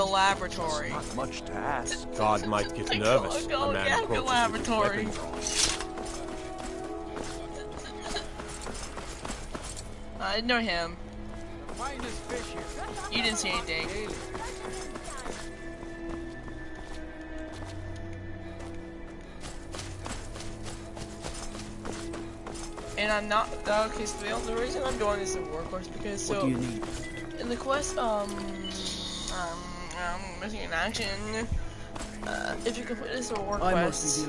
laboratory. Not much to ask. God might get nervous. Go A man get the approaches laboratory. with weapons. I didn't know him. You didn't see anything. And I'm not. Okay, so the reason I'm doing this in war quest because so. What do you need? In the quest, missing in action. If you complete this war quest,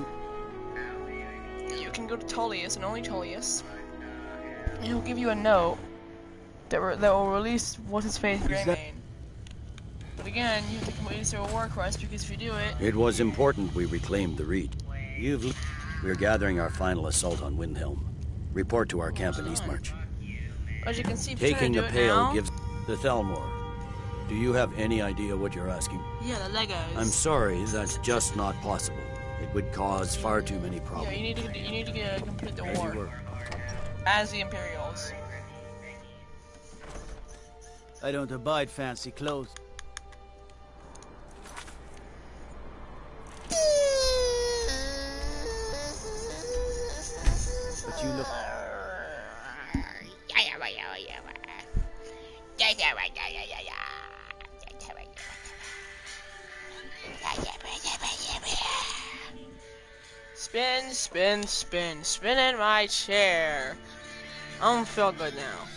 you can go to Tullius and only Tullius, and he'll give you a note that will release what's his face Greymane. But again, you have to complete this war quest because if you do it, it was important we reclaimed the Reed. We're gathering our final assault on Windhelm. Report to our camp in Eastmarch. as you can see, Taking the do it Pale now. gives the Thalmor. Do you have any idea what you're asking? Yeah, the Legos. I'm sorry, that's just not possible. It would cause far too many problems. Yeah, you need to get complete the war as the Imperials. I don't abide fancy clothes. But you look... Spin, spin, spin, spin in my chair. I don't feel good now.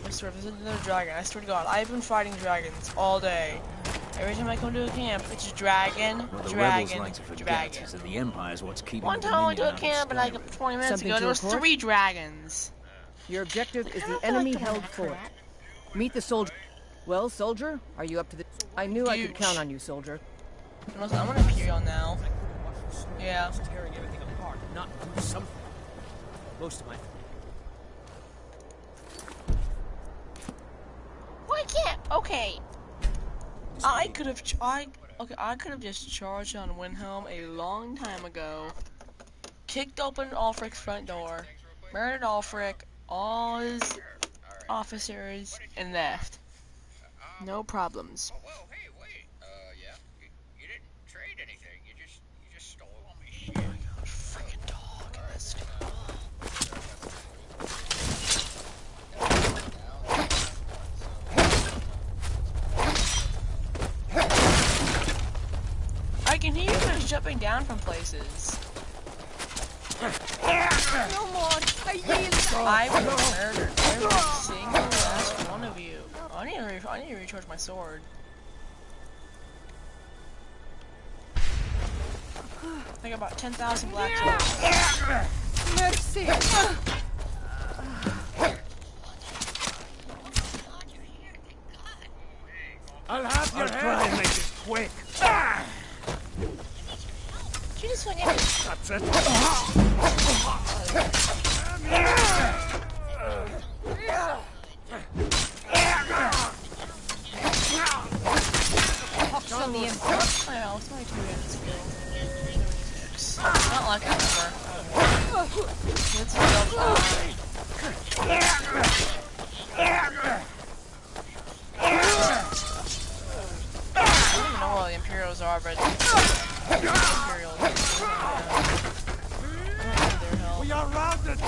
I swear, if there's another dragon, I swear to God, I've been fighting dragons all day. Every time I come to a camp, it's dragon, Well, the dragon, rebels like to forget, dragon. and the Empire's what's keeping One the time I went to a Dominion out of camp, and like Skyrim. 20 minutes Something ago, to there was report? 3 dragons. Your objective is the enemy held fort. Meet the soldier. Well, soldier, are you up to the... I knew I could count on you, soldier. I'm an Imperial now. Yeah. Tearing everything apart, not do something. Most of my... Why can't? Okay. I could have just charged on Windhelm a long time ago. Kicked open Ulfric's front door, murdered Ulfric, all his officers, and left. No problems. Whoa, hey, wait. Yeah. You didn't trade anything. You just stole all my shit. Freaking dog in this. I can hear you guys jumping down from places. No more! I yield! I was murdered every single last one of you. I need to recharge my sword. I got about 10,000 black swords. Mercy! I'll have your Try and make it quick. She just went in. That's it. On the Oh, it's only 2 minutes ago. 76. Not like I remember. Let's I don't even know where the Imperials are, but the Imperials. We are rounded.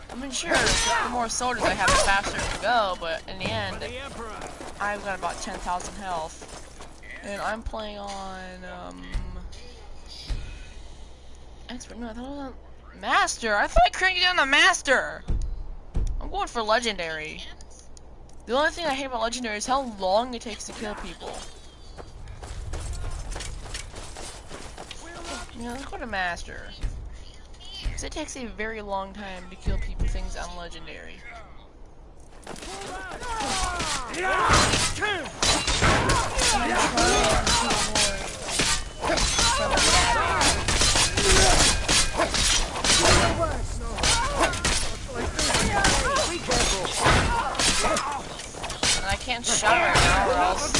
I mean, sure, the more soldiers I have, the faster it will go, but in the end, I've got about 10,000 health. And I'm playing on, Expert, no, I thought it was on Master! I thought I cranked down the Master! I'm going for Legendary. The only thing I hate about Legendary is how long it takes to kill people. Yeah, let's go to Master. Because it takes a very long time to kill people things on Legendary. And I can't shot right now or else.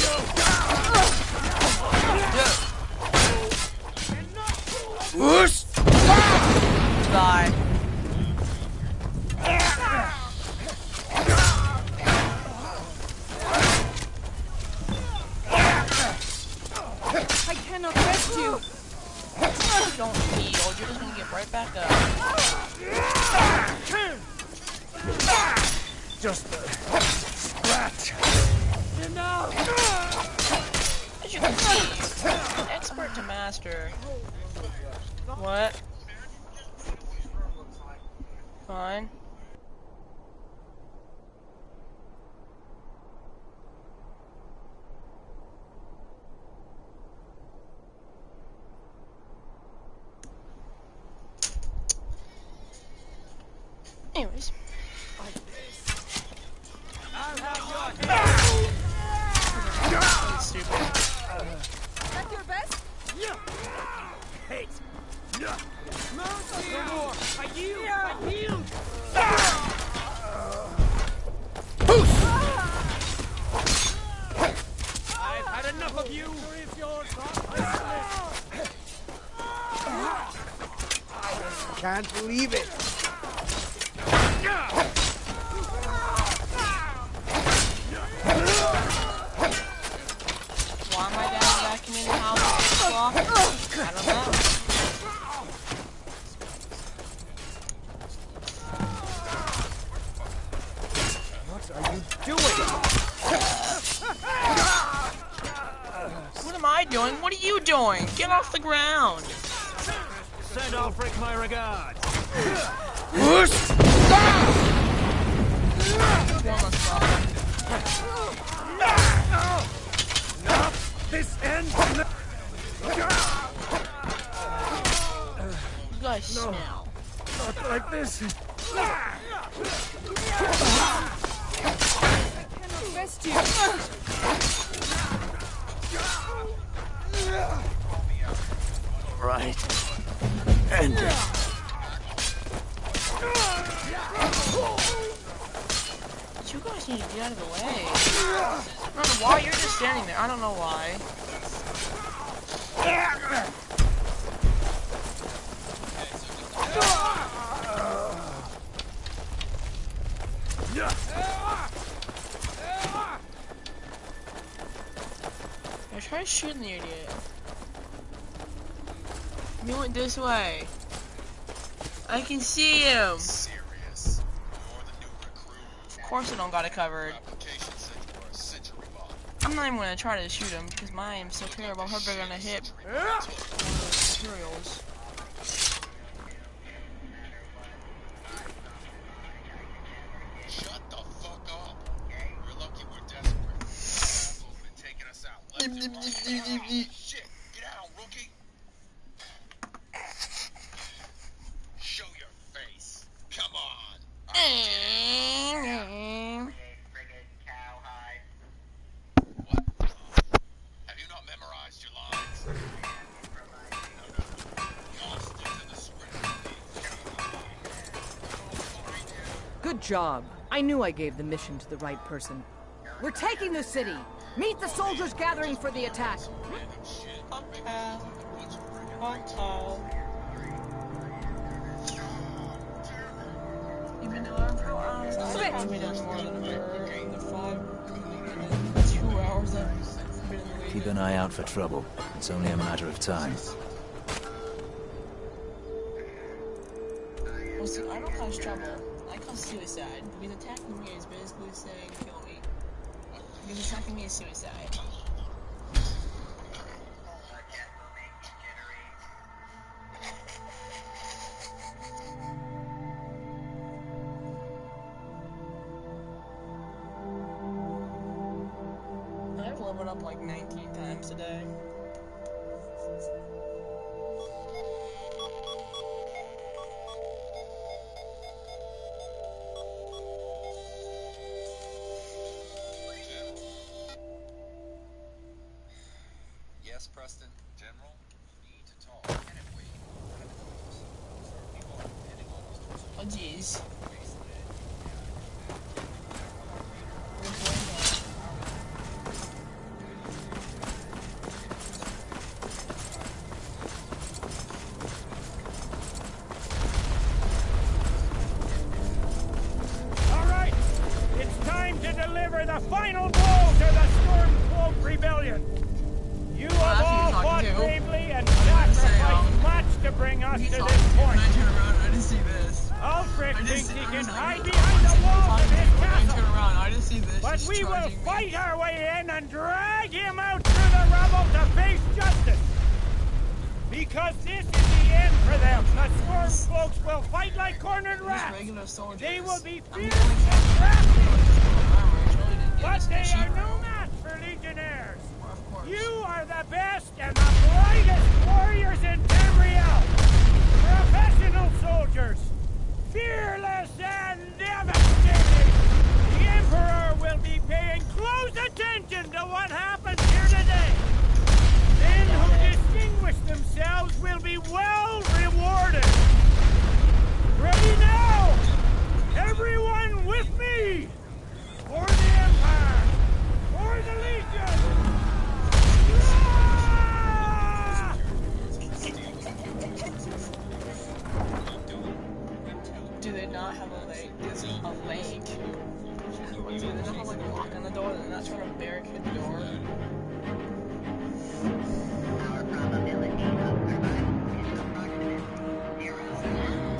Die. just a scratch. Enough! As you can see, expert to master. What? Fine. Anyways. Stupid. That's your best? Hey! No more! I yield! I've had enough of you! Can't believe it! Why am I down vacuuming the house at 8 o'clock? I don't know. What are you doing? What am I doing? What are you doing? Get off the ground. Send Alfred my regards! This ends now. You guys smell. Not like this. Rest you. Right. End it. You guys need to get out of the way. I don't know why you're just standing there. I don't know why. I tried shooting the idiot. He went this way. I can see him. Serious. You're the new recruit. Of course I don't got it covered. Application said you were a century bot. I'm not even gonna try to shoot him because my aim's so terrible. I'm probably gonna hit one of those materials. Shut the fuck up. We're lucky we're desperate. Assholes been taking us out left and right. Shit, get out, rookie. Show your face. Come on. What? Have you not memorized your lines? Lost into the script. Good job. I knew I gave the mission to the right person. We're taking the city. Meet the soldiers gathering for the attack. Even though I'm probably done more than the 2 hours I've been in the league. Keep an eye out for trouble. It's only a matter of time. Well, see, I don't cause trouble. I cause suicide. Because attacking me is basically saying kill me. Because attacking me is suicide. I've leveled up like 19 times today. Yes, Preston. General, we need to talk. Can it wait? People are hitting almost Oh jeez. All right, it's time to deliver the final blow to the Stormcloak Rebellion. You have all fought bravely and sacrificed much to bring us to this point. I turn around and I didn't see this. Ulfric I thinks just he I can was like, hide behind the walls of his when I turn castle. around, I just see this. But just we will charging me. fight our way in and drag him out through the rubble to face justice. Because this is the end for them. The Stormcloaks will fight like cornered Just rats. regular soldiers. They will be I'm fierce the only and captain crafty. but But they are no match for legionnaires. Of course. You are the best and the brightest warriors in Tamriel. Professional soldiers. Fearless and devastating. The Emperor will be paying close attention to what happens here today. Men who distinguish themselves will be well rewarded. Ready now! Everyone with me! For the Empire! For the Legion! Ah! Do they not have a leg? There's a leg. Do they not have like a lock on the door? They're not trying to barricade the door. Our probability of survival is approximate 0.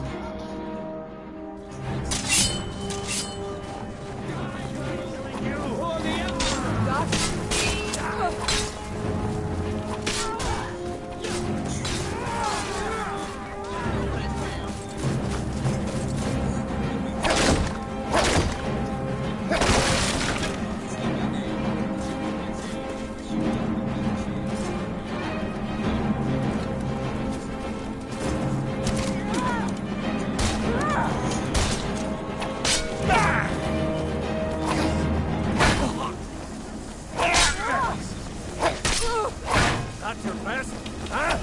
That's your best, huh?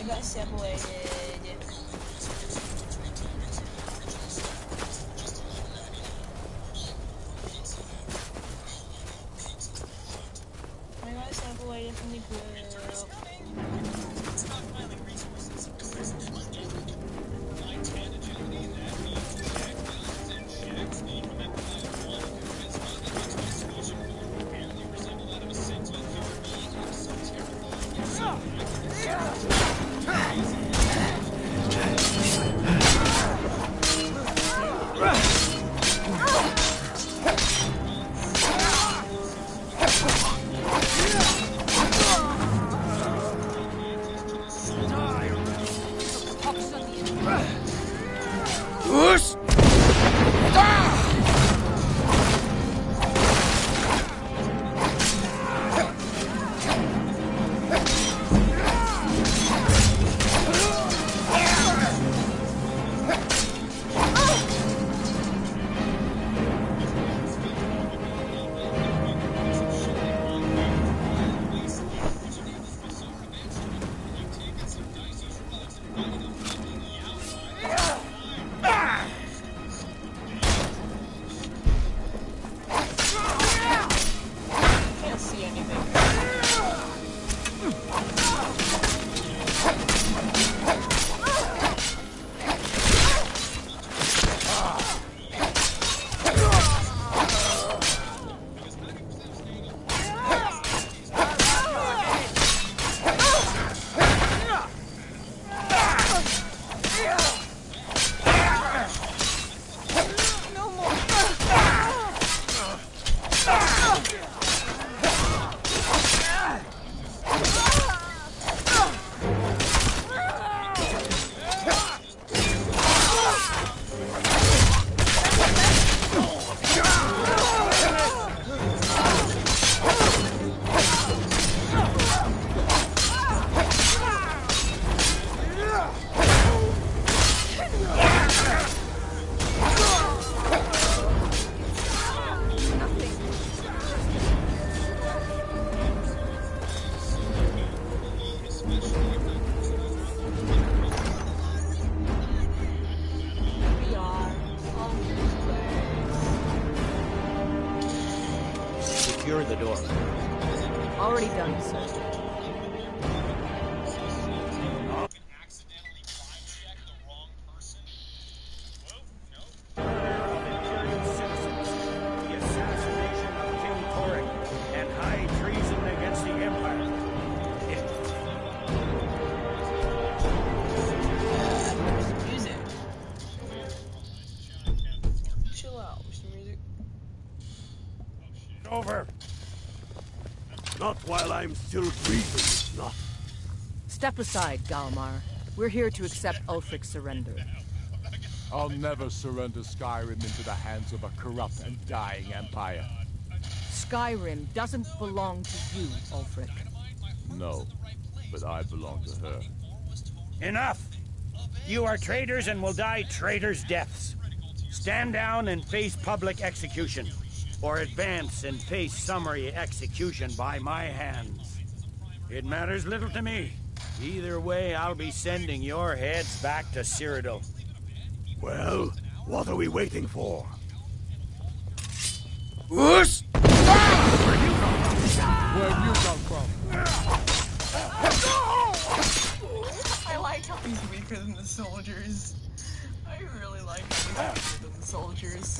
got separated. I got separated from the group. We are on this way. Secure the door. Already done, sir. Accidentally crime-check the wrong person? Of Imperial citizens, the assassination of King Torek, and high treason against the Empire. Music. Chill out with the music. Over. Not while I'm still breathing, not. Step aside, Galmar. We're here to accept Ulfric's surrender. I'll never surrender Skyrim into the hands of a corrupt and dying empire. Skyrim doesn't belong to you, Ulfric. No, but I belong to her. Enough! You are traitors and will die traitors' deaths. Stand down and face public execution, or advance and face summary execution by my hands. It matters little to me. Either way, I'll be sending your heads back to Cyrodiil. Well, what are we waiting for? Whoosh! Where'd you come from? I like how he's weaker than the soldiers. I really like how he's weaker than the soldiers.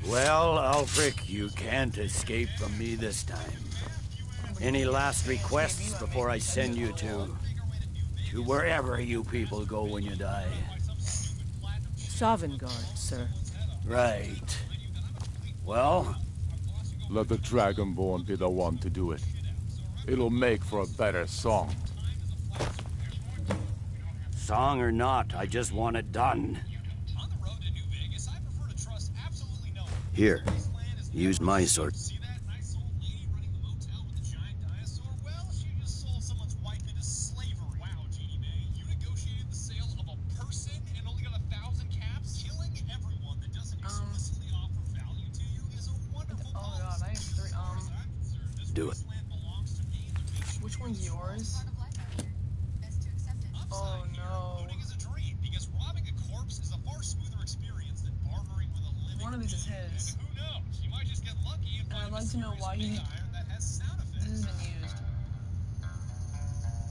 Well, Ulfric, you can't escape from me this time. Any last requests before I send you to wherever you people go when you die? Sovngarde, sir. Right. Well, Let the Dragonborn be the one to do it. It'll make for a better song. song or not, I just want it done. On the road to New Vegas, I prefer to trust absolutely no one. Here, use my sword. See that nice old lady running the motel with the giant dinosaur? Well, she just sold someone's wife into slavery. Wow, Jeannie Mae, you negotiated the sale of a person and only got 1,000 caps? Killing everyone that doesn't explicitly offer value to you is a wonderful Oh god, I have three. Do it. Which one's yours? Oh no. Looting is a dream because robbing a corpse is a far smoother experience than bartering with a living. One of these is his. Who knows? You might just get lucky and And find I'd like to know why he. iron that has sound This has effects. been used.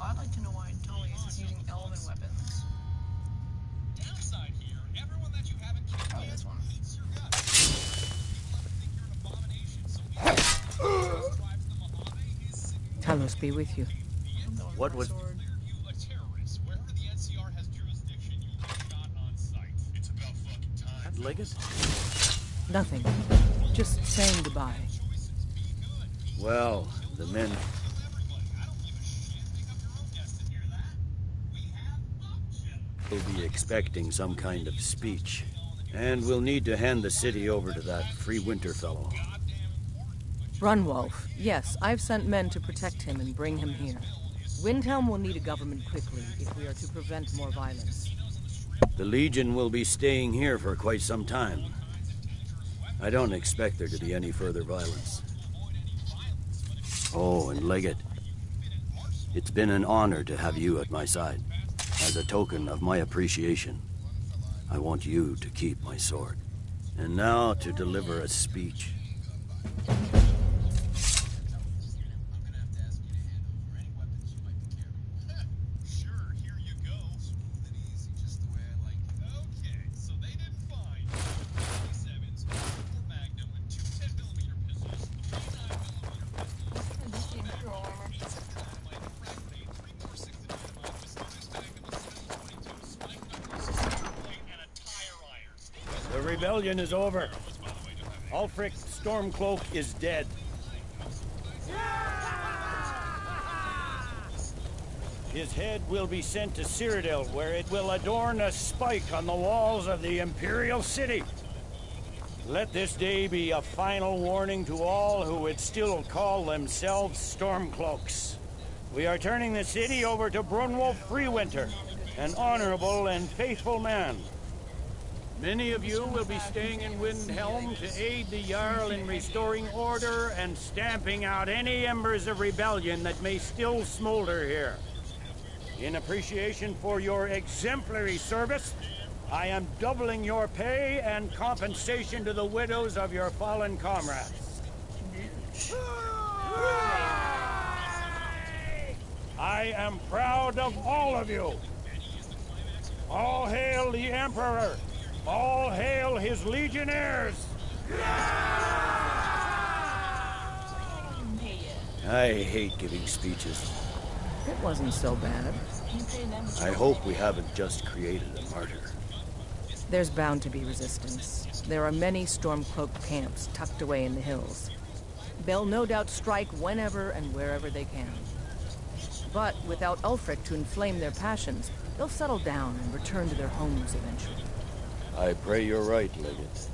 I'd like to know why Tully is using elven weapons. Downside here, everyone that you haven't killed Probably yet this one. hates your guts. People ever think you're an abomination, so we tribes the Mojave is Talos be with you. What was... Sword. you a terrorist. Wherever the NCR has jurisdiction, you'll be shot on sight. It's about fucking time. Leggett? Nothing. Just saying goodbye. Well, the men... will be expecting some kind of speech. And we'll need to hand the city over to that Free Winter fellow. Brunwolf. Yes, I've sent men to protect him and bring him here. Windhelm will need a government quickly if we are to prevent more violence. The Legion will be staying here for quite some time. I don't expect there to be any further violence. Oh, and Leggett, it's been an honor to have you at my side. As a token of my appreciation, I want you to keep my sword. And now to deliver a speech. Sure, here you go. Smooth and easy, just the way I like it. Okay, so they didn't find 27s, 4 Magnum, and 2 10mm pistols, 3 9mm pistols, 3 more 6 dynamite, a Stone Stack, and a 722 spike knuckles, plate, and a tire iron. The rebellion is over. Ulfric Stormcloak is dead. His head will be sent to Cyrodiil, where it will adorn a spike on the walls of the Imperial City. Let this day be a final warning to all who would still call themselves Stormcloaks. We are turning the city over to Brunwolf Freewinter, an honorable and faithful man. Many of you will be staying in Windhelm to aid the Jarl in restoring order and stamping out any embers of rebellion that may still smolder here. In appreciation for your exemplary service, I am doubling your pay and compensation to the widows of your fallen comrades. I am proud of all of you. All hail the Emperor! All hail his legionnaires! I hate giving speeches. It wasn't so bad. I hope we haven't just created a martyr. There's bound to be resistance. There are many Stormcloak camps tucked away in the hills. They'll no doubt strike whenever and wherever they can. But without Ulfric to inflame their passions, they'll settle down and return to their homes eventually. I pray you're right, Legate.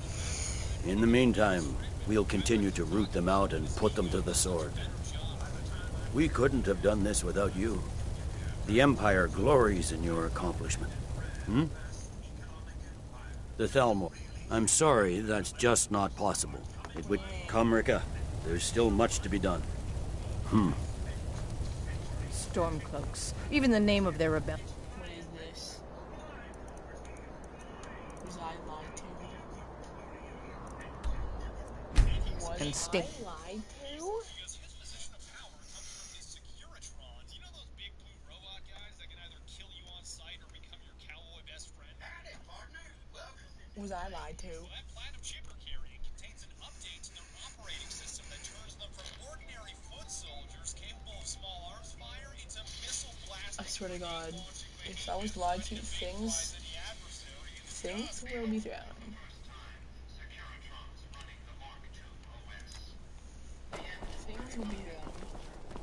In the meantime, we'll continue to root them out and put them to the sword. We couldn't have done this without you. The Empire glories in your accomplishment. The Thalmor. I'm sorry, that's just not possible. It would... Come, Rika. There's still much to be done. Stormcloaks. Even the name of their rebellion. What is this? Was I lied to? Was And stink. I lied to? Because his position of power comes from his Securitrons. You know those big blue robot guys that can either kill you on sight or become your cowboy best friend? Was I lied to? Well, that platinum chip you're carrying contains an update to their operating system that turns them from ordinary foot soldiers capable of small arms fire into missile blasting. I swear to God, if I was lied to, things will be thrown. Things will be thrown.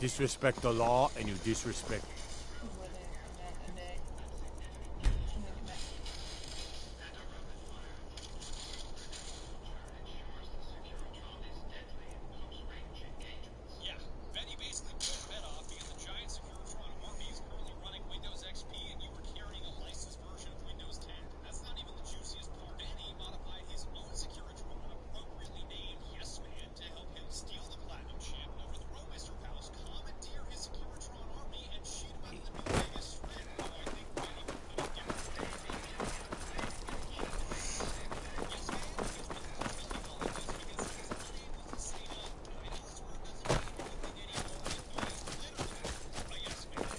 Disrespect the law, and you disrespect. Yeah, Benny basically blew his head off because the giant Securitron army is currently running Windows XP and you were carrying a licensed version of Windows 10. That's not even the juiciest part. Benny modified his own Securitron, appropriately named Yes Man, to help him steal the platinum chip, overthrow Mr. Powell's, commandeer his Securitron army, and shoot him out of the New Vegas Strip. So I think Benny would put it down. Yes Man is what all of this because he's unable to stay up. And elsewhere doesn't mean anything anymore. Literally, a yes man.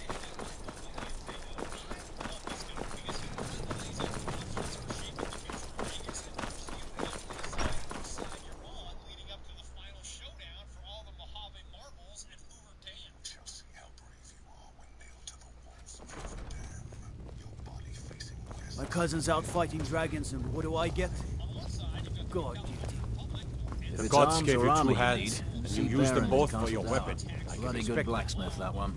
I love this guy because he lays out confidence for shaping the future of Vegas and puts you on the side you're on, leading up to the final showdown for all the Mojave marbles and Hoover Dam. Just see how brave you are when nailed to the walls of Hoover Dam. Your body facing west. My cousin's out fighting dragons, and what do I get? On one side, you've got God, If the it's gods arms gave or you army two you hands, need, and see you use them Baron both in for your Castle weapon. Down. I can Bloody good respect blacksmith, that one.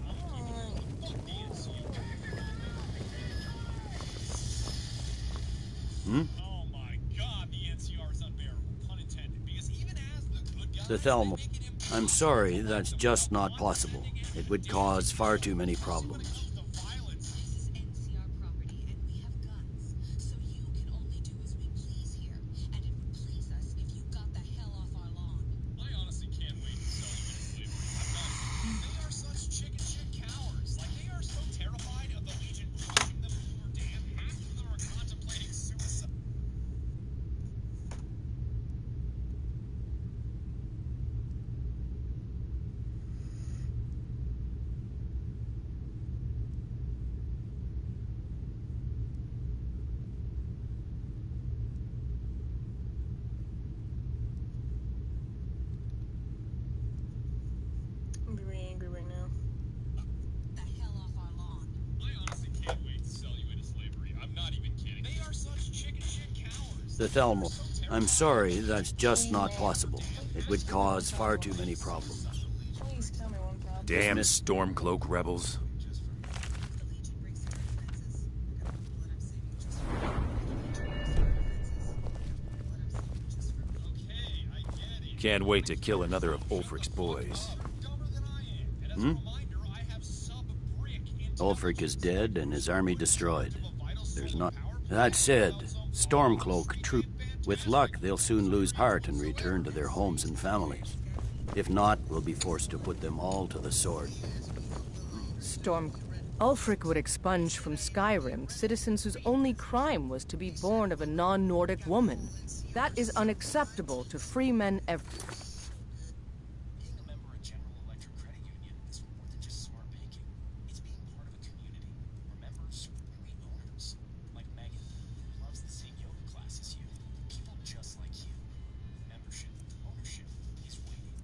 oh my God, the NCR is unbearable, pun intended, because even as the good guys, The Thalmor. I'm sorry, that's just not possible. It would cause far too many problems. the violence. This is NCR property, and we have guns. So you can only do as we please here. And it would please us if you got the hell off our lawn. I honestly can't wait to sell you into slavery. I'm not. They are such chicken shit cowards. Like, they are so terrified of the Legion pushing them to Hoover Dam, half of them are contemplating suicide. I'm very angry right now. The hell off our lawn. I honestly can't wait to sell you into slavery. I'm not even kidding. They are such chicken shit cowards. The Thalmor. I'm sorry, that's just not possible. It would cause far too many problems. Please tell me one problem. Damn Stormcloak rebels. The Legion breaks their defenses. What I'm saving just for Okay, I get it. Can't wait to kill another of Ulfric's boys. Dumber than I am. And as a reminder, I have sub-brick Ulfric is dead and his army destroyed. There's not... That said, Stormcloak troop. With luck, they'll soon lose heart and return to their homes and families. If not, we'll be forced to put them all to the sword. Storm... Ulfric would expunge from Skyrim citizens whose only crime was to be born of a non-Nordic woman. That is unacceptable to free men everywhere. Being a member of General Electric Credit Union is more than just smart banking. It's being part of a community where members are really owners. Like Megan, who loves the same yoga class as you. People just like you. Membership, ownership is waiting.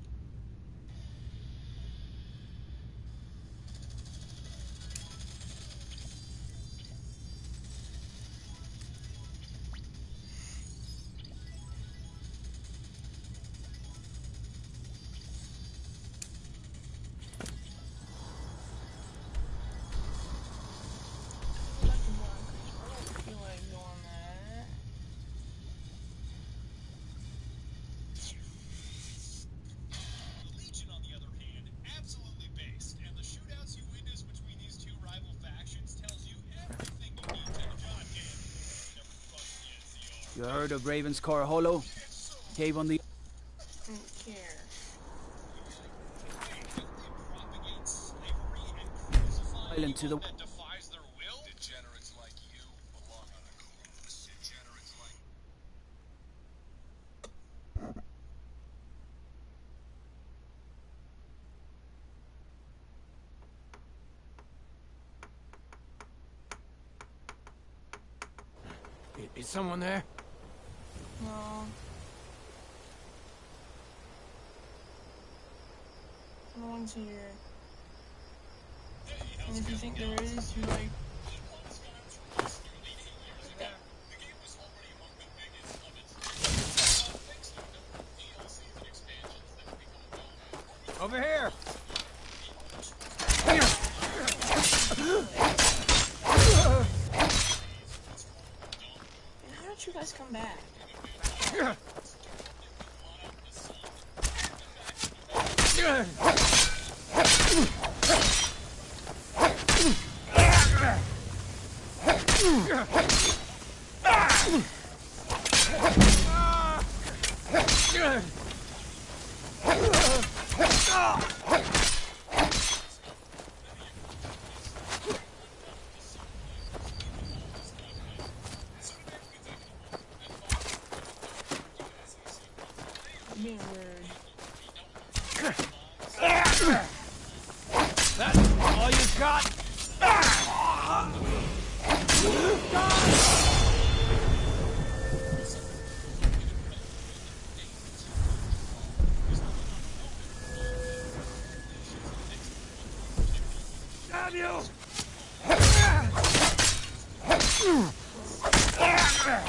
The Legion, on the other hand, absolutely based, and the shootouts you witness between these two rival factions tells you everything you need to know. God damn, never trust the NCR. You heard of Ravenscourt Hollow? Cave on the Don't care. Propagate slavery and crucify island to the... that defies their will? Degenerates like you belong on a cruise. Degenerates like... Is someone there? No. No one's here. And if you think there is, you're like... Over here! How did you guys come back? Being weird. That's all you got? Damn you!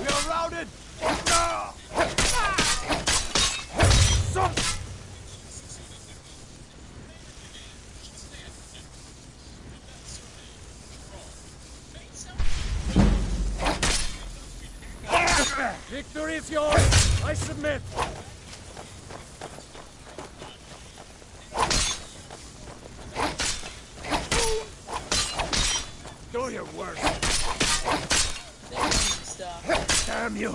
We are routed! Victory is yours! I submit! Do your worst! Stuff. Damn you!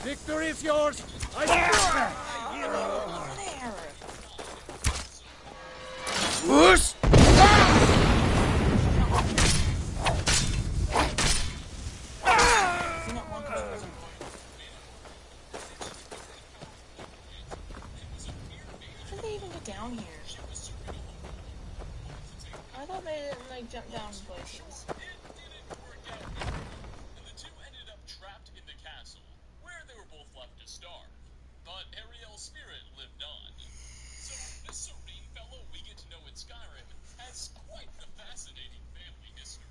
Victory is yours! I Whoosh! How did they even get down here? I thought they didn't like jump down in places. And the two ended up trapped in the castle, where they were both left to starve. But Ariel's spirit lived on. So this serene fellow we get to know in Skyrim has quite the fascinating family history.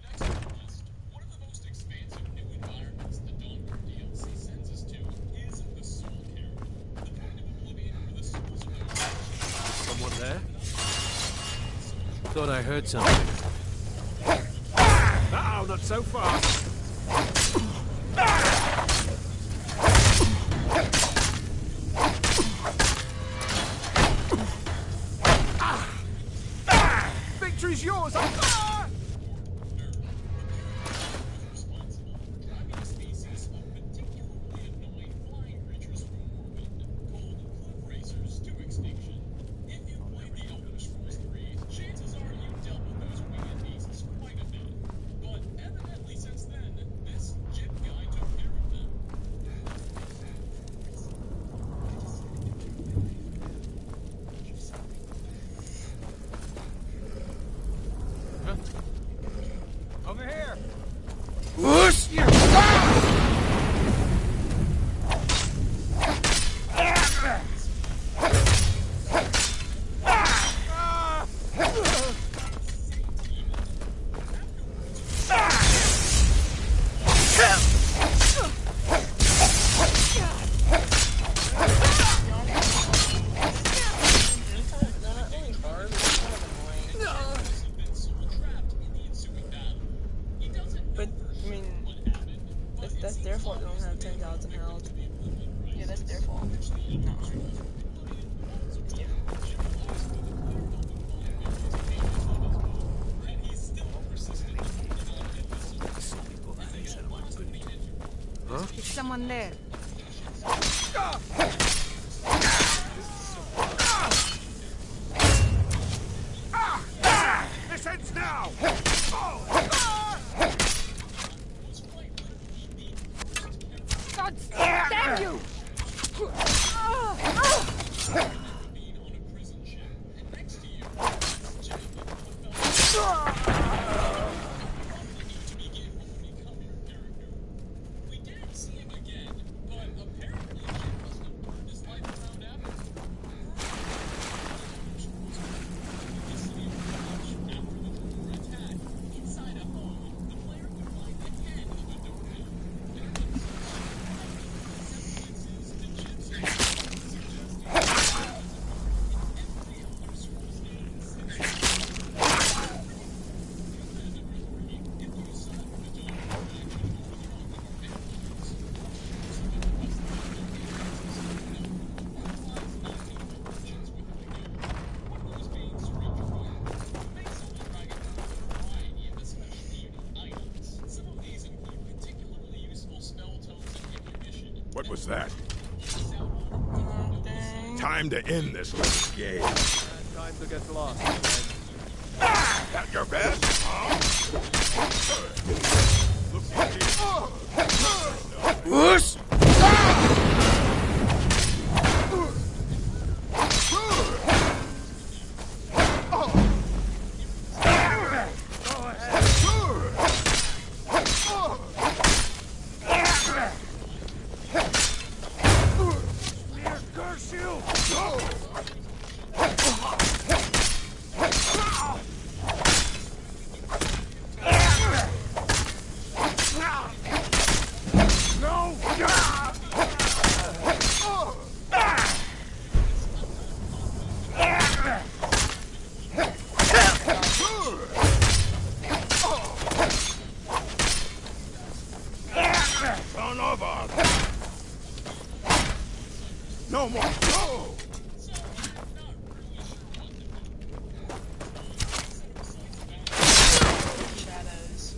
Next on the list, one of the most expansive new environments the Dawnbreaker DLC sends us to is the Soul Cavern, the kind of oblivion where the souls of those... Someone there? Thought I heard something. Oh, not so fast! Victory's yours! That's their fault they don't have 10,000 health. Yeah, that's their fault. Not mine. Yeah. Huh? Is someone there? This ends now! God damn you! We didn't see him again, but apparently Jim must have burned his life around after. Inside a home, the player would find the head of a doorknob. What was that? Time to end this little game. Time to get lost. At your best? Looks like Whoosh! Curse you! son of a... No more. No! Shadows.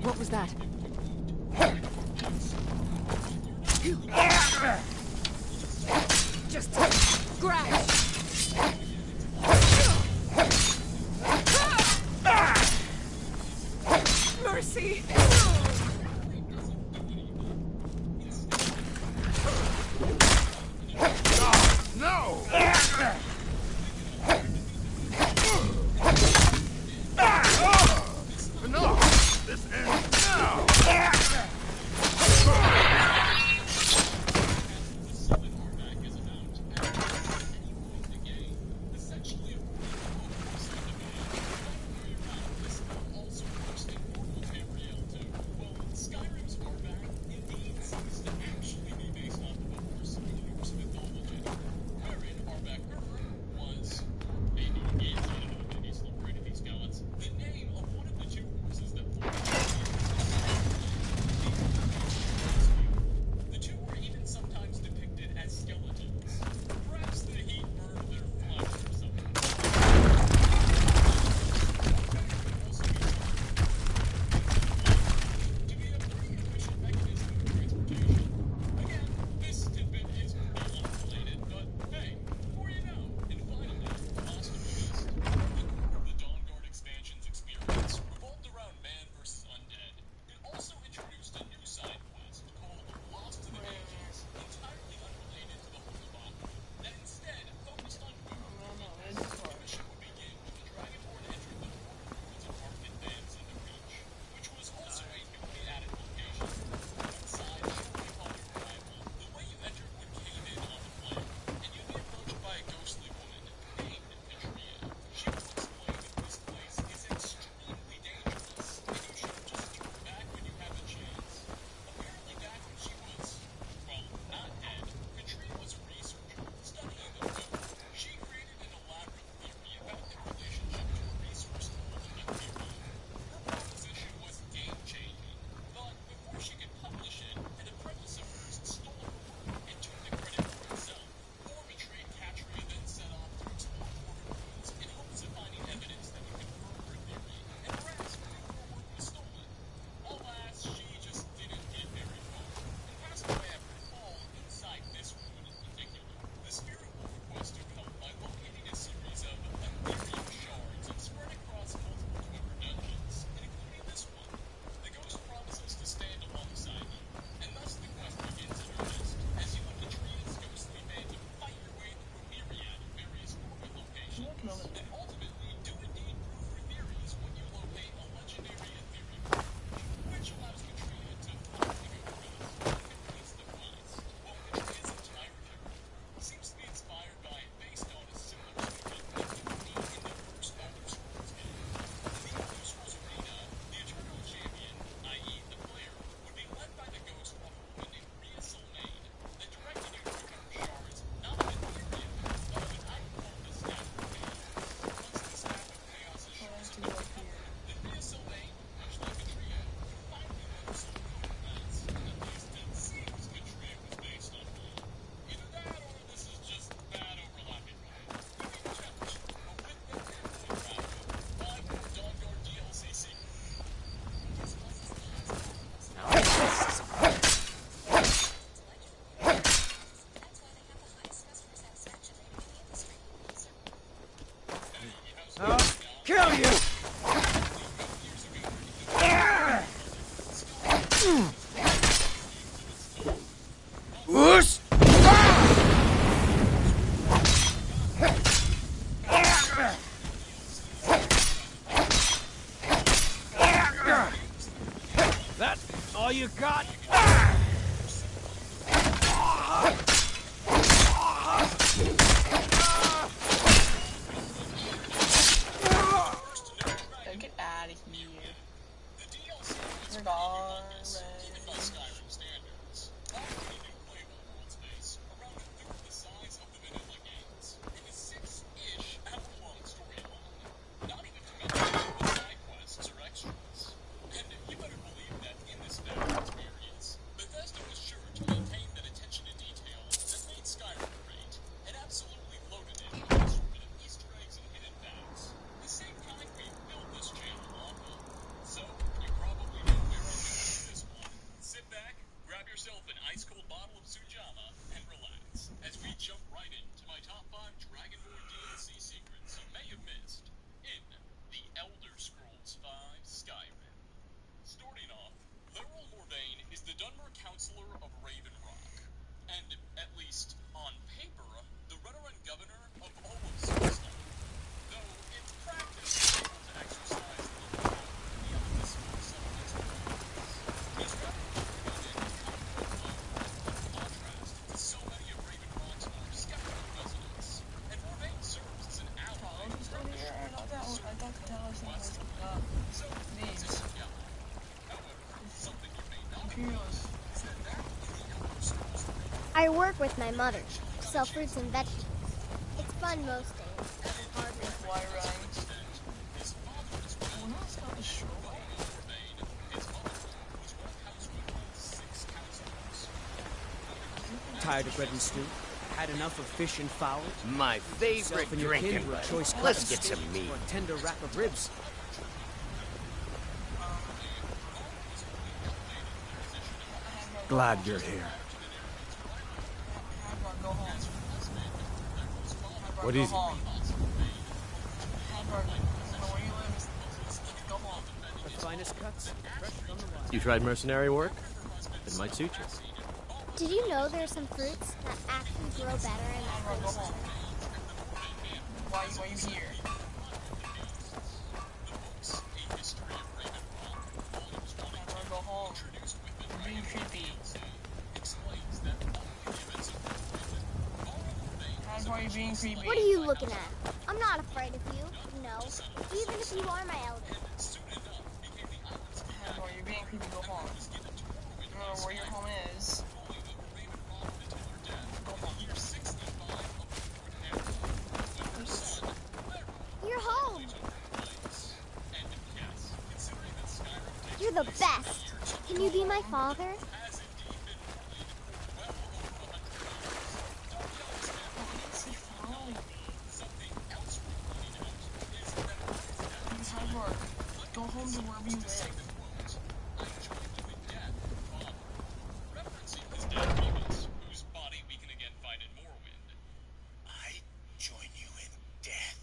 What was that? Just scratch! Mercy! No! Enough! This ends now! ultimately do indeed prove your theories when you locate a legendary ethereal which allows Katrina to finally go east and west. Well, Katrina's entire character seems to be inspired by, based on a similar story that you would meet in the first Elder Scrolls game. In the Elder Scrolls arena, the Eternal Champion, i.e. the player, would be led by the ghost of a woman named Rhea Sylvain that directed you to recover shards, not of Ethereum, but of an item called the Staff of Chaos. Once the Staff of Chaos is shards are recovered, then Rhea Sylvain, much like Katria, would finally win some romance. At least it seems Katria was based on one. Either that or this is just bad overlapping writing. You may judge. But with that airplane traffic, 5 more doggone DLC secrets. I'll kill you! Whoosh! That all you got? Get out of here. The DLC was Regardless. even by Skyrim standards. Already new playable world space, around a third the size of the vanilla games, and a 6-ish hour-long storyline. Not even to mention the side quests or extras. And you better believe that in this vast experience, Bethesda was sure to maintain that attention to detail that made Skyrim great, and absolutely loaded it with assortment of Easter eggs and hidden facts. The same kind we built this channel off of. So, you probably know where I'm going with this one. Sit back, grab yourself an ice-cold bottle of Sujama, and relax, as we jump right into my top 5 Dragonborn DLC secrets you may have missed in The Elder Scrolls V Skyrim. Starting off, Laeral Morvayn is the Dunmer Counselor of Raven Rock, and, at least on paper, the Redoran Governor of all of Solstar. Though, in practice, he's able to exercise little power beyond the small settlements of Raven's. He's rather limited and high-profile, in contrast to so many of Raven Rock's more skeptical residents. And Morvayn serves as an ally from the shore to the serpent west of him. So, he's a good guy. However, something you may not have known is that back in the Elder Scrolls arena, I work with my mother, sell fruits and vegetables. It's fun most days, and hard work. Why right? his father as well. Well, that's not a show. Morvayn, his mother, was one of House Woodman's 6 counselors. Tired of bread and stew? Had enough of fish and fowl? My favorite Yourself and your kin drinking were buddy. choice Let's cuts get some meat. or a tender rack of ribs. Glad you're here. What is it? The finest cuts, fresh from the wild. You tried mercenary work? It might suit you. Did you know there are some fruits that actually grow better in the coast? Why are you here? Go home. You're being creepy. Why are you being creepy? What are you looking at? I'm not afraid of you. No. Even if you are my elder. Why are you being creepy? Go home. I don't know where your home is. Go home. You're home. You're the best. Can you be my father? Go home to wherever you live. Whose body we can again find in Morrowind. I join you in death,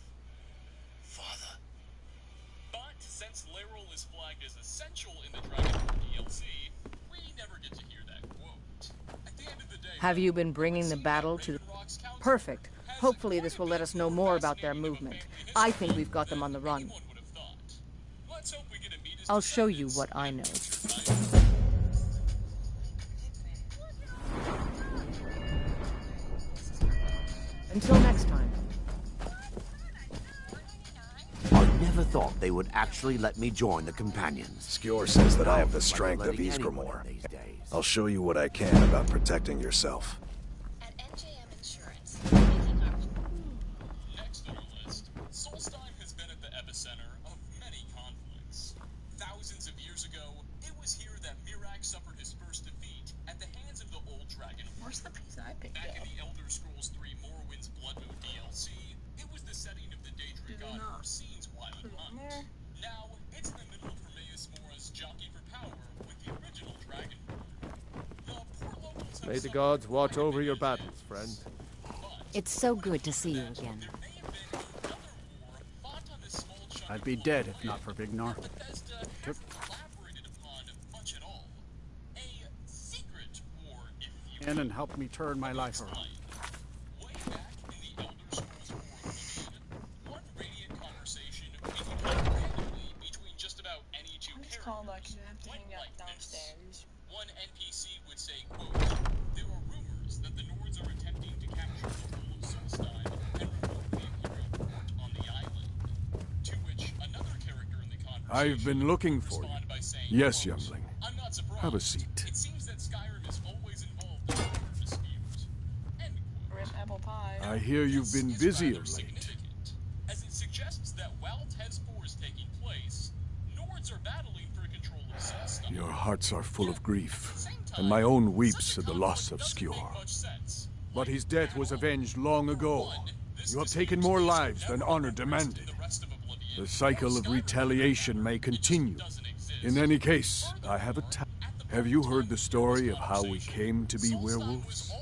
Father. But since Laeral is flagged as essential in the Dragonborn DLC, we never get to hear that quote. At the end of the day, Have you been bringing the battle to... Perfect. Hopefully this will let us know more about their movement. I think we've got them on the run. I'll show you what I know. Until next time. I never thought they would actually let me join the companions. Skjor says that I have the strength of Ysgramor. I'll show you what I can about protecting yourself. At NJM Insurance, Next on our list, Solstheim has been at the epicenter of many conflicts. Thousands of years ago, it was here that Mirak suffered his first defeat at the hands of the Old Dragon. Where's the piece I picked Back up? in the Elder Scrolls 3 Morrowind's Blood Moon DLC, it was the setting of the Daedric God Orsine's wild hunt. Now, it's in the middle of Hermaeus Mora's jockey for power with the original dragon. The poor locals have May the gods watch over your battles, friend. It's so good to see you again. I'd be dead if not for Vignar. Took in and helped me turn my life around. It's called like you have to hang out downstairs. One NPC would say, quote, there are rumors that the Nords are attempting to capture the whole of Solstheim and remove the Imperial port on the island. To which another character in the conversation I've been looking for you. responded by saying, Yes, quote, youngling. I'm not surprised. Have a seat. It seems that Skyrim is always involved in a border dispute. End quote. Rip apple pie. I hear you've been This is busy rather of late. significant, as it suggests that while Tez 4 is taking place, Nords are battling for control of Solstheim. Your hearts are full of grief, and my own weeps at the loss of Skjor. But his death was avenged long ago. You have taken more lives than honor demanded. The cycle of retaliation may continue. In any case, I have a task. Have you heard the story of how we came to be werewolves?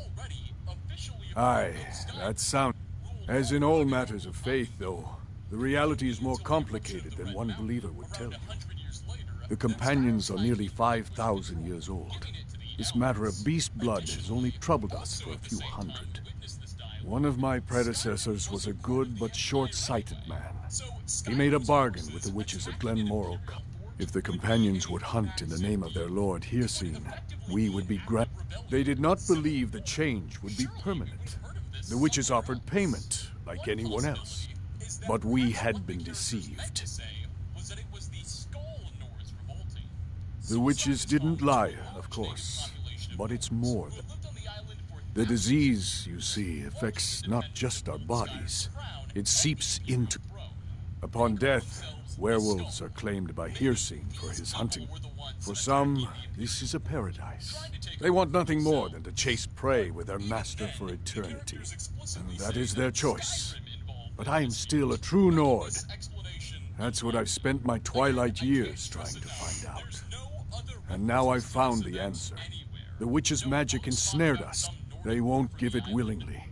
Aye, that sounds... As in all matters of faith, though, the reality is more complicated than one believer would tell you. The companions are nearly 5,000 years old. This matter of beast blood has only troubled us for a few hundred. One of my predecessors was a good but short-sighted man. He made a bargain with the witches of Glenmorrow. If the companions would hunt in the name of their lord Hircine, we would be They did not believe the change would be permanent. The witches offered payment, like anyone else. But we had been deceived. The witches didn't lie, of course, but it's more than... The disease, you see, affects not just our bodies. It seeps into... Upon death, werewolves are claimed by Hircine for his hunting. For some, this is a paradise. They want nothing more than to chase prey with their master for eternity. And that is their choice. But I am still a true Nord. That's what I've spent my twilight years trying to find out. And now I've found the answer. The witch's magic ensnared us. They won't give it willingly.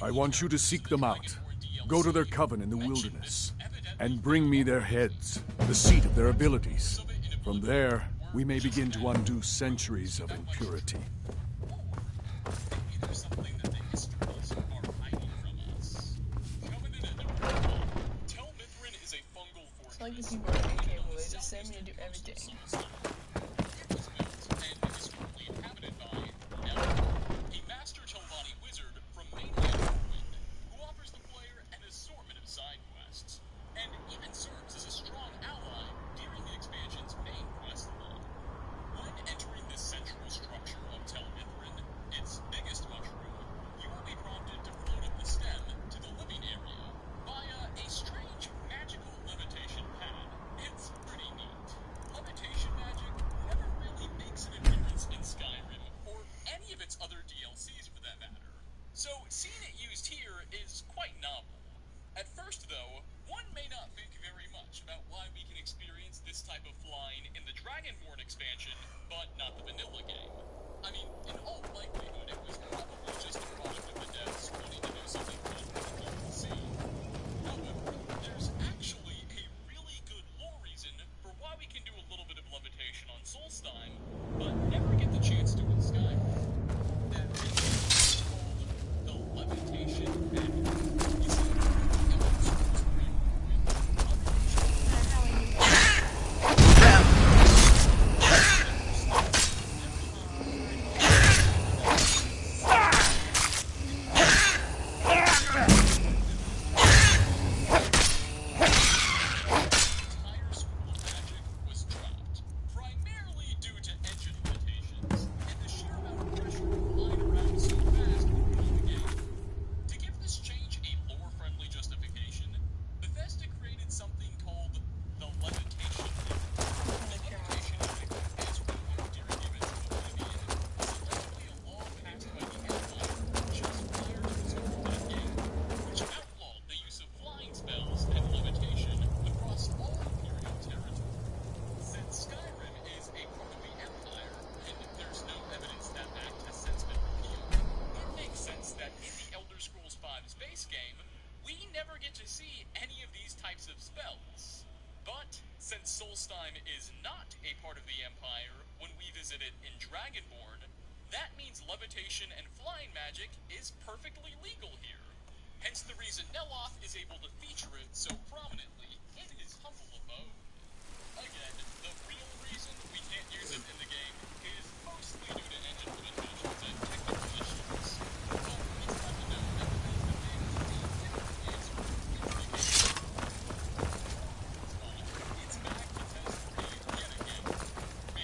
I want you to seek them out. Go to their coven in the wilderness. And bring me their heads, the seat of their abilities. From there, we may begin to undo centuries of impurity. It's like if people are incapable, they just send me to do everything. So, seeing it used here is quite novel. At first, though, one may not think very much about why we can experience this type of flying in the Dragonborn expansion, but not the vanilla game. I mean, in all likelihood, it was probably just a product of the devs wanting to do something fun for the DLC. However, there's actually a really good lore reason for why we can do a little bit of levitation on Solstheim, but never get the chance to in Skyrim. That is called the levitation magic. to see any of these types of spells. But since Solstheim is not a part of the Empire when we visit it in Dragonborn, that means levitation and flying magic is perfectly legal here. Hence the reason Neloth is able to feature it so prominently in his humble abode. Again, the real reason we can't use it in the game is mostly due to engine limitations and technical issues. But it's fun to know that the reason the game is typically answered it's back to test 3 yet again.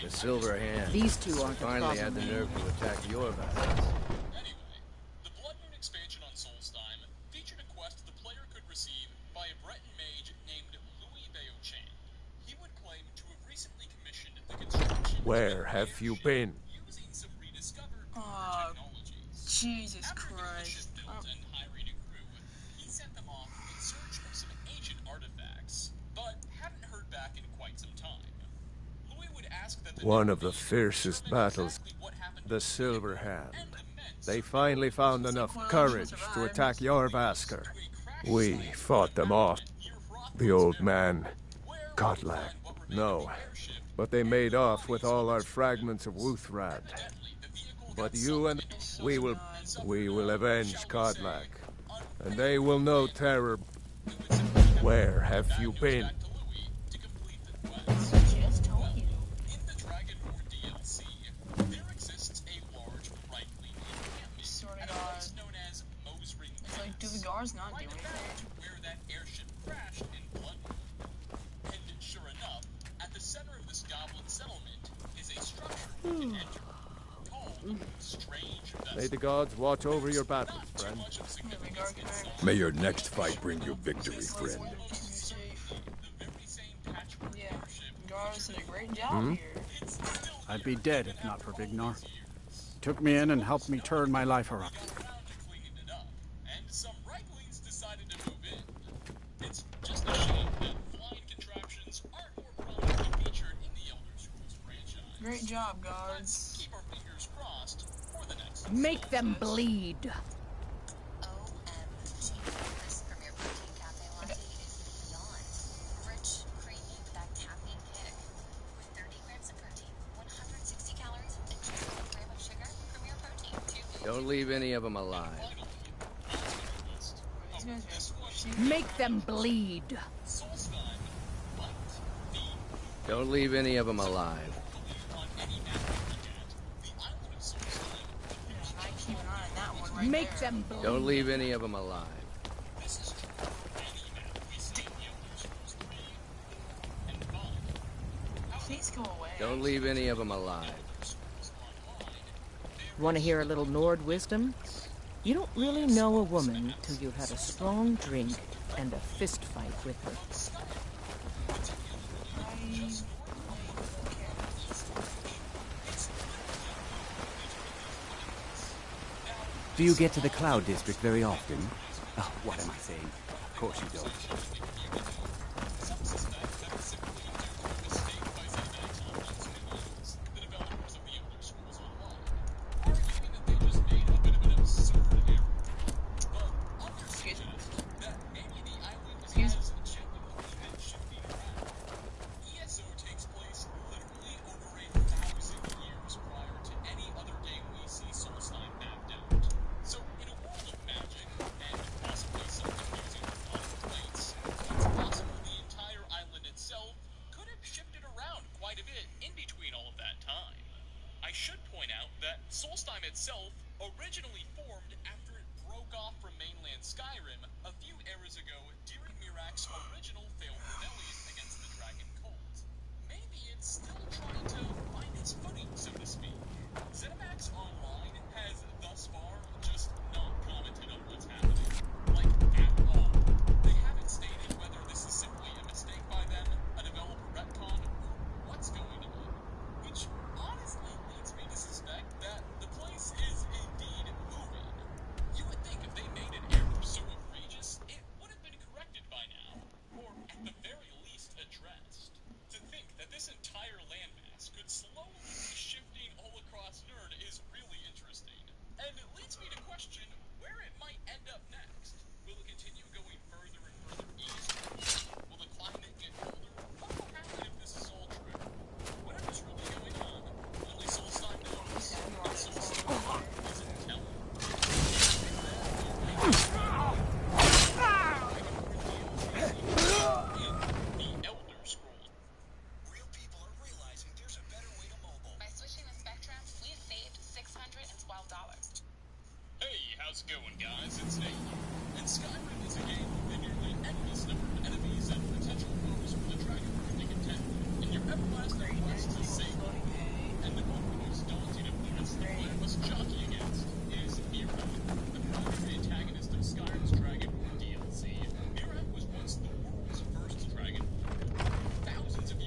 The Silver Hand. These two aren't the finally problem had the anymore. nerve to attack your battles. Anyway, the Blood Moon expansion on Solstheim featured a quest the player could receive by a Breton mage named Louis Beochan. He would claim to have recently commissioned the construction Where have you been? using some rediscovered technologies. Jesus After getting the ship Christ. built and hiring a crew, he sent them off in search of some ancient artifacts, but hadn't heard back in quite some time. Louis would ask that the One of the fiercest battles, the Silver Hand. They finally found enough courage to attack Jorvaskr. We fought them off. The old man, godlike, no. But they made off with all our fragments of Wuthrad. But you and we will avenge Godlak, and they will know terror. Where have you been? Just told you. In the Dragonborn DLC, there exists a large right-wing encampment at a place known as Mosring It's like, do the guards not do right anything? about where that airship crashed in Blood Moon. And sure enough, at the center of this goblin settlement is a structure we can enter called Strange Vessel. May the gods watch over your battles, friend. May your next fight bring you victory, friend. Yeah, guards did a great job here. I'd be dead if not for Vignar. Took me in and helped me turn my life around. And some Reiklings decided to move in. It's just a shame that flying contraptions aren't more prominently featured in the Elder Scrolls franchise. Great job, guards. Keep our fingers crossed for the next Make them bleed. OMG, this Premier Protein Cafe latte is beyond. Rich, creamy, with that caffeine kick. With 30 grams of protein, 160 calories, and just 1 gram of sugar, Premier Protein, 2 Don't leave any of them alive. Make them bleed. Don't leave any of them alive. Make them bleed. Don't leave any of them alive. Please go away. Don't leave any of them alive. Want to hear a little Nord wisdom? You don't really know a woman till you've had a strong drink and a fist fight with her. Do you get to the Cloud District very often? Oh, what am I saying? Of course you don't. ESO takes place literally over 1,000 years prior to any other game we see Solstheim mapped out. So, in a world of magic, and possibly some confusing tectonic plates, it's possible the entire island itself could have shifted around quite a bit in between all of that time. I should point out that Solstheim itself originally formed after it broke off from mainland Skyrim a few eras ago during Mirak's original failed rebellion against the Dragon Cult. Maybe it's still trying to find its footing, so to speak. ZeniMax Online has thus far just not commented on what's happening. Like, at all. They haven't stated whether this is simply a mistake by them, a developer retcon, or what's going on. Which honestly leads me to suspect that the place is indeed moving. You would think if they made an error so egregious, it would have been corrected by now, or at the very least addressed. To think that this entire landmass could slowly be shifting all across Nirn is really interesting, and it leads me to question where it might end up next. Will it continue going further and further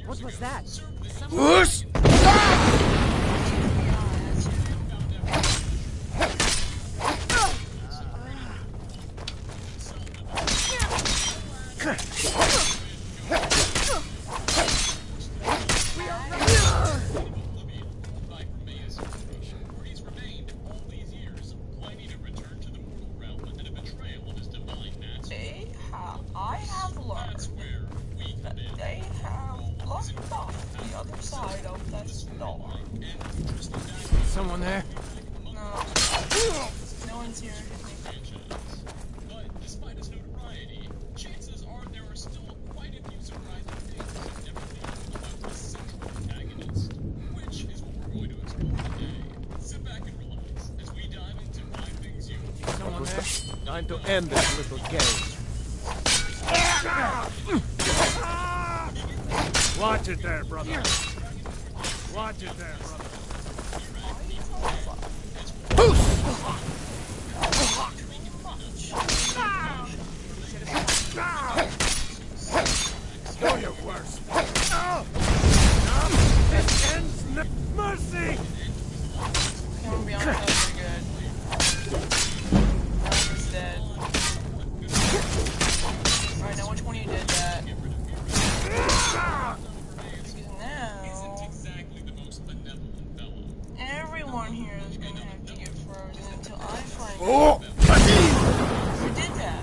What was that? Whoosh! I have learned that they have blocked off the other side of the storm. Someone there? No. No one's here. But despite its notoriety, chances are there are still quite a few surprising things that never knew about the central protagonist, which is what we're going to explore today. Sit back and relax as we dive into why things you. Someone there? Time to end this little game. Watch it there, brother. Watch it there, brother. Do your worst. This ends mercy! I'm gonna be honest, that was pretty good. He's dead. Alright, now which one of you did that? Now, everyone here is gonna have to get frozen until I find out who did that.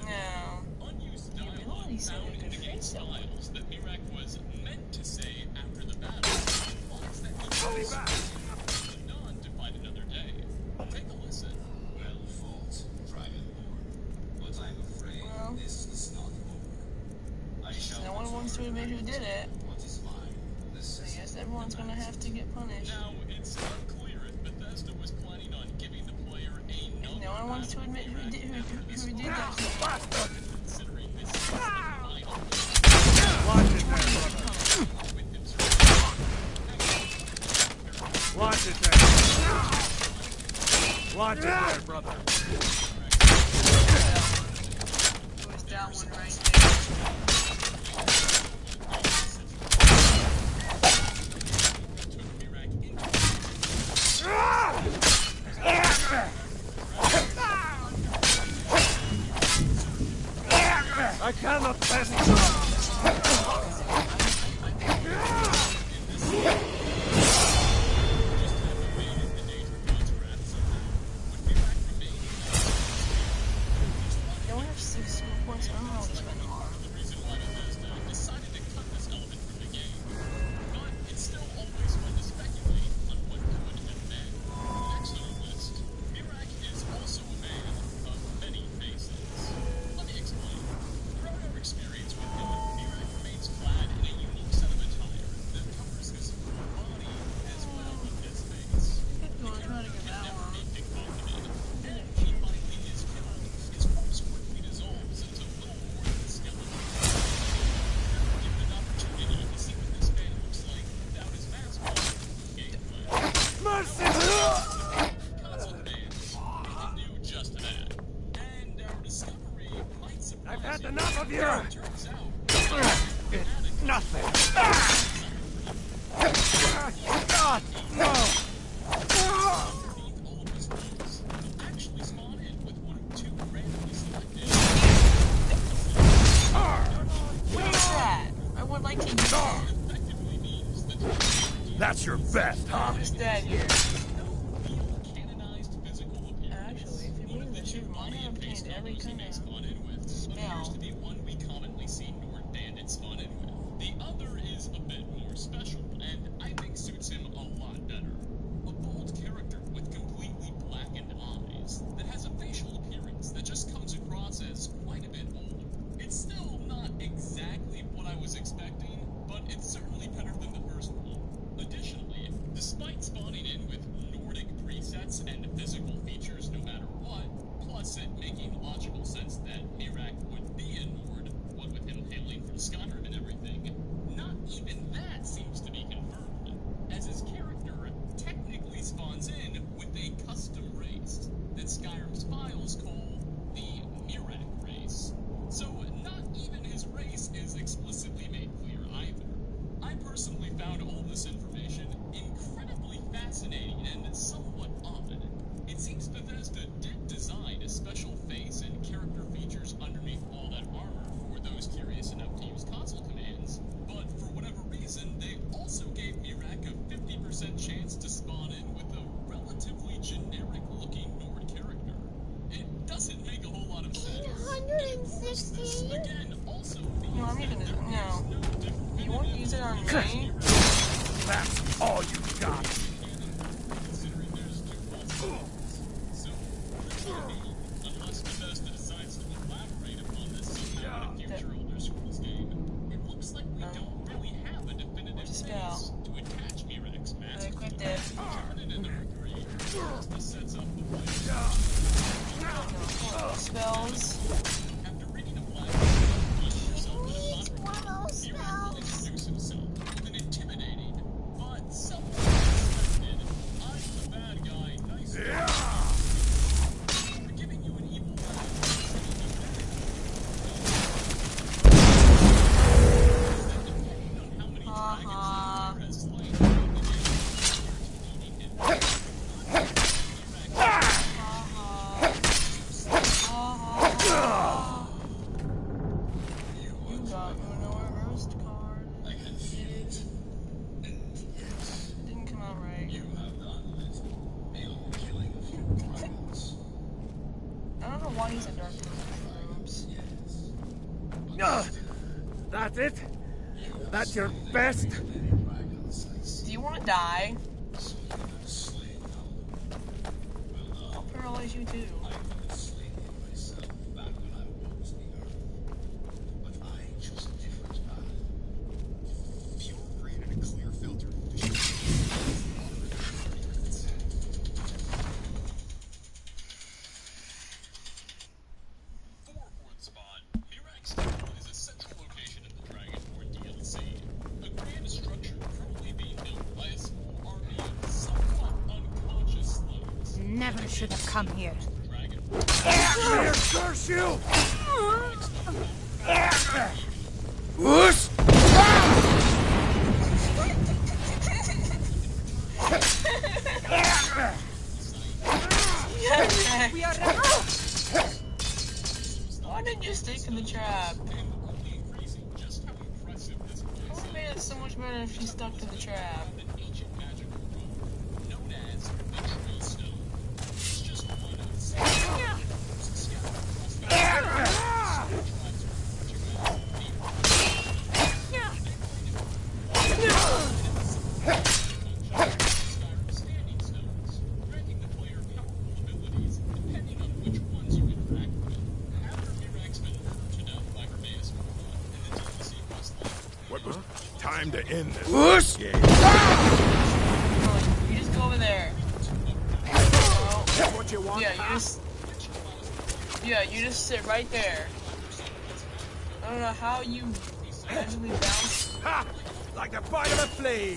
Now, you really said a good face over. That Mirak was meant to say after the battle. Implies that he was on to fight another day. Take a listen. Well fought, Private Moore. But I'm afraid this is not over. I shall No one wants to admit who did it. what is mine. I guess everyone's gonna have to get punished. Now, it's unclear if Bethesda was planning on giving the player a No one wants to admit who did that. considering this is the final. Watch it there, brother. Watch it there. Watch it there, brother. It was that one right I cannot pass You only have 6 skill points. I don't know how to spend them on. The reason why Bethesda decided to cut this element from the game. But it's still always fun to speculate on what could have been. Next on our list, Mirak is also a man of many faces. Let me explain. Throughout our experience with him, Mirak remains clad in a unique set of attire that covers his full body as well as his face. No, I'm trying to get that one. And if he finally is killed, his corpse quickly dissolves into little more than a skeleton. Given an opportunity to see what this man looks like without his mask on, gameplay. mercy! Console fans, we can do just that. And our discovery might surprise I've had you. enough of you! Turns out, It's nothing. God, no! all of his roles actually spawn in with one or two randomly selected. What is that? I would like to use that. Effectively means that That's your best, huh? Who's dead here? canonized physical appearance. Actually, if you mean this, you might have obtained every kind of Spawn in with appears spell. to be one we commonly see Nord bandits spawn in with. The other is a bit more special, and I think suits him a lot better. A bold character with completely blackened eyes that has a facial appearance that just comes across as quite a bit older. It's still not exactly what I was expecting, but it's certainly better than the first one. Additionally, despite spawning in with Nordic presets and physical features no matter what, plus it making logical sense that Mirak would be a Nord, what with him hailing from Skyrim and everything, not even that seems to be confirmed, as his character technically spawns in with a custom race that Skyrim's files call the Mirak race. So not even 860? No, I'm not gonna. No. You want to use it on me? That's all you got. Unless Bethesda decides to elaborate upon this somehow in a future Elder Scrolls game, it looks like we don't really have a definitive place to attach Mirex's I equipped it. Turn it into a grade. This sets up the way. Spells. After reading a black introduce himself with an intimidating but self-respected I'm the bad guy, nice for giving you an evil That's it? That's your best? Do you want to die? I'll paralyze you too. Never should have come here. Here, curse you! Whoosh! We are Why didn't you stick in the trap? It would have made it so much better if she stuck to the trap. What was time to end this? Whoosh! You just go over there. That's what you want? Yeah, you just sit right there. I don't know how you magically bounce. Ha! Like the bite of a flea!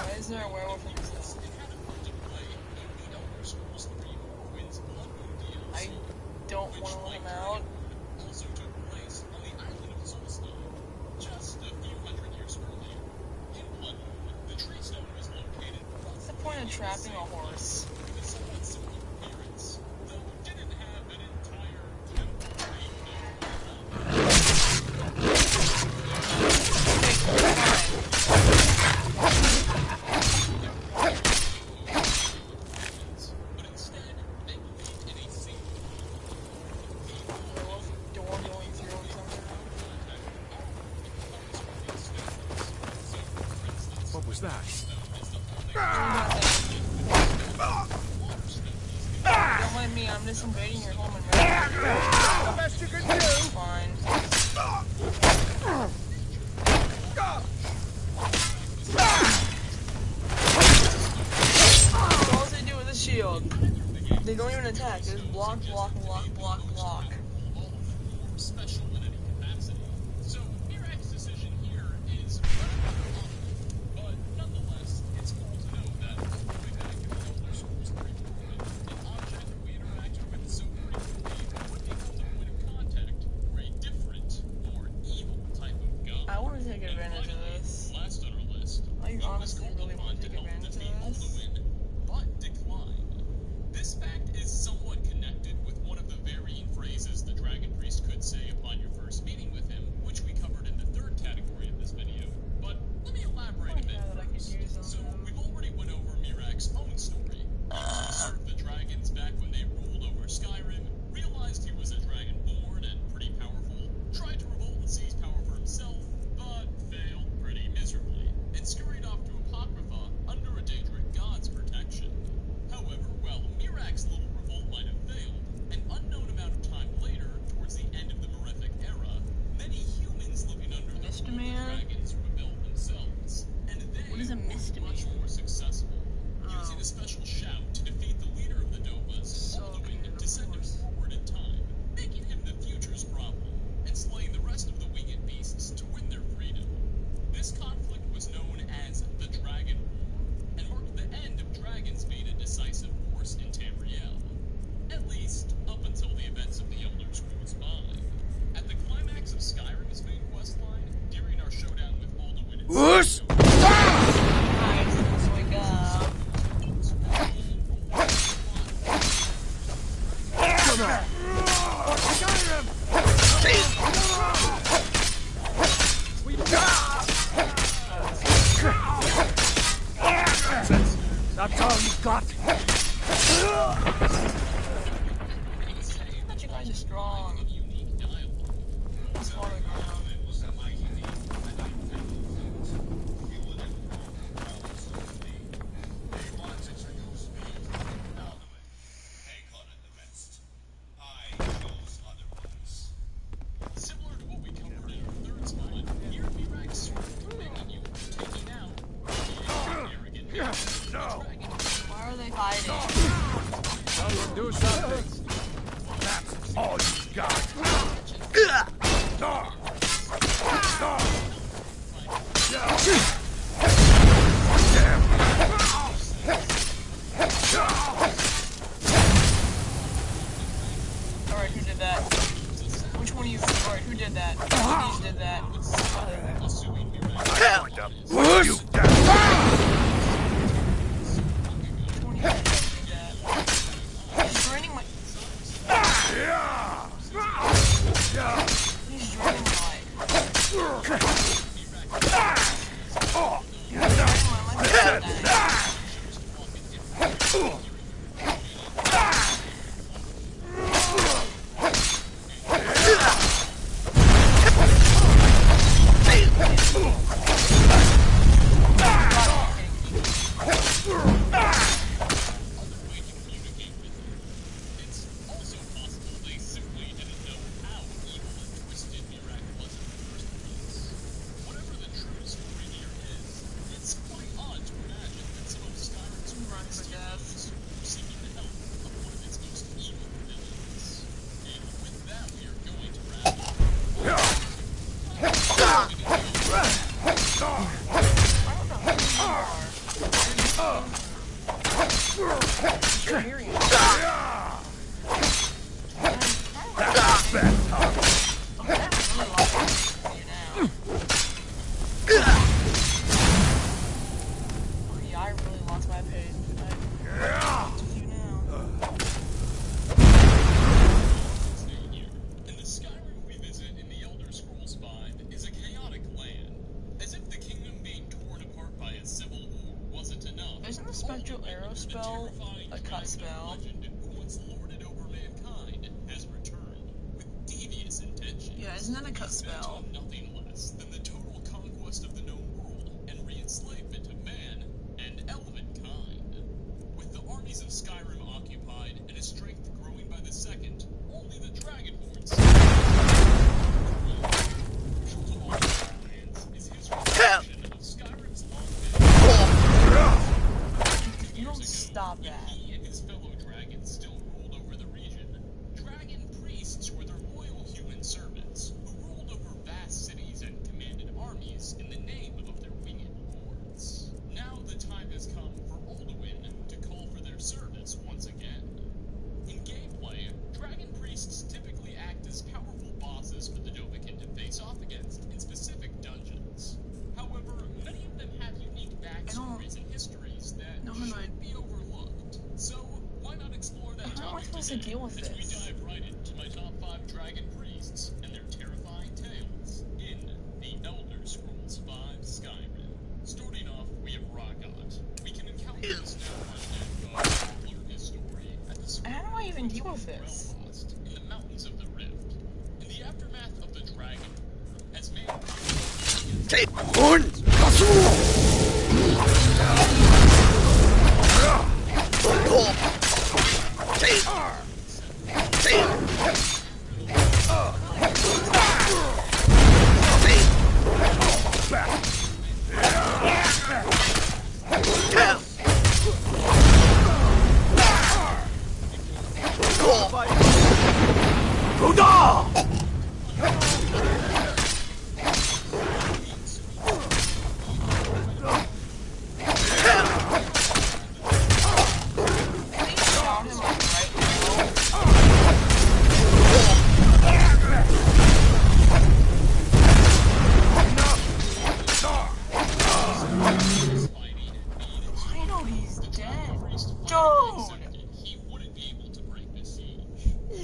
Why is there a werewolf in this house? I don't want to let him out. What's the point of trapping a horse? What was that? Don't mind me, I'm just invading your home and the best you can do. Fine. So all they do with this shield, they don't even attack, they just block, block, block, block, block. Special in any capacity. So Mirex's decision here is but nonetheless, it's cool to know that way back in the Elder Scrolls 3, an object we interacted with so frequently would become the point of contact for a different, more evil type of god. I want to take advantage of this. Last on our list, I honestly really want to take advantage of this. but declined. This fact is somewhat connected with one of the varying phrases the Dragon Priest could say upon your Nice, let's wake up. That's all you got. You guys are strong. Let's fall to the ground. Similar to what we covered in our third spot, here at Rex, we're making you taking out Why are they fighting? Someone do something. That's all you got. Alright, who did that? Which one of you? Alright, who did that? Who did that? You He's draining my. He's draining my life. Isn't the spectral arrow spell a cut spell? Yeah, isn't that a cut spell? Nothing less than the total conquest of the known world and re-enslavement of man and element kind. With the armies of Skyrim occupied and his strength growing by the second, only the Dragonborns. Is his reflection of Skyrim's You don't stop that. He and his fellow dragons still ruled over the region. Dragon priests were their loyal human servants, who ruled over vast cities and commanded armies in the name of their winged lords. Now the time has come for Alduin to call for their service once again. In gameplay, dragon priests typically act as powerful bosses for the Dovahkiin to face off against in specific dungeons. However, many of them have unique backstories and histories that should be overlooked. So, why not explore that How am I supposed to deal with as we this? dive right into my top 5 dragon priests and their terrifying tales in the Elder Scrolls V Skyrim. Starting off, we have Ragat. We can encounter this now and learn his story at the How do I even deal with this? lost in the mountains of the Rift. In the aftermath of the Dragon War, as man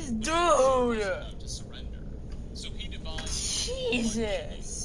Dude! To surrender. So he devised Jesus!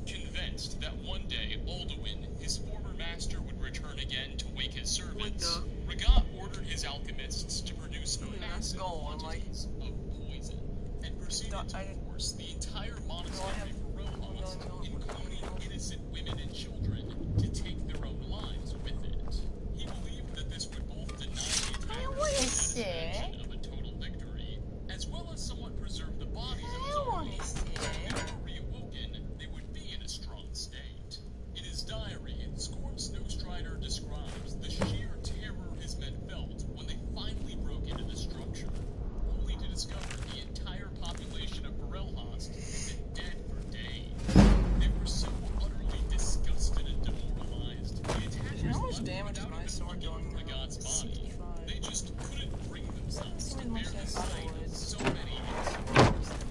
convinced that one day Alduin, his former master, would return again to wake his servants. Regat ordered his alchemists to produce massive quantities of poison and proceeded to force the entire monastery for Rohast, including innocent women and children, to take their own lives with it. He believed that this would both deny the attackers the satisfaction of a total victory, as well as somewhat preserve the bodies of his army. If they were reawoken, they would be in a strong state. In his diary, Scorn Snowstrider describes the sheer terror his men felt when they finally broke into the structure, only to discover the entire population of Varelhast had been dead for days. They were so utterly disgusted and demoralized, the attackers How much damage is my sword doing? Regat's body. They just couldn't bring themselves to bear the sight of so many innocent.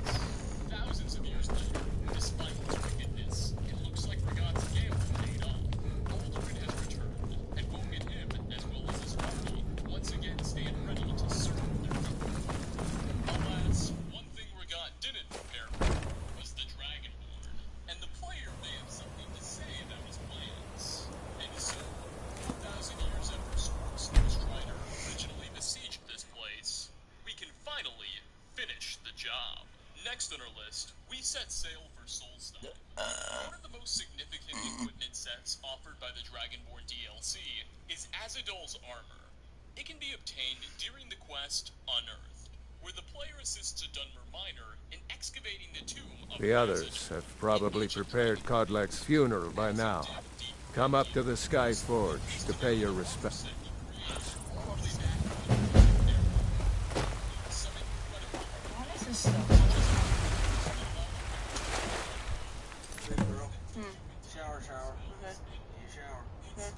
Thousands of years later, despite his wickedness, it looks like Regat's gamble paid off. Alduin has returned, and woken him, as well as his army, once again stand ready to serve their government. Alas, one thing Regat didn't prepare for was the Dragonborn, and the player may have something to say about his plans. And so, 4,000 years after Scorn Snowstrider originally besieged this place, we can finally finish the job. Next on our list, we set sail for Solstheim. One of the most significant equipment sets offered by the Dragonborn DLC is Azadol's armor. It can be obtained during the quest Unearthed, where the player assists a Dunmer miner in excavating the tomb of The others have probably prepared Kodlak's funeral by now. Come up to the Sky Forge to pay your respects. What is this stuff? Shower. Okay. You shower. Okay.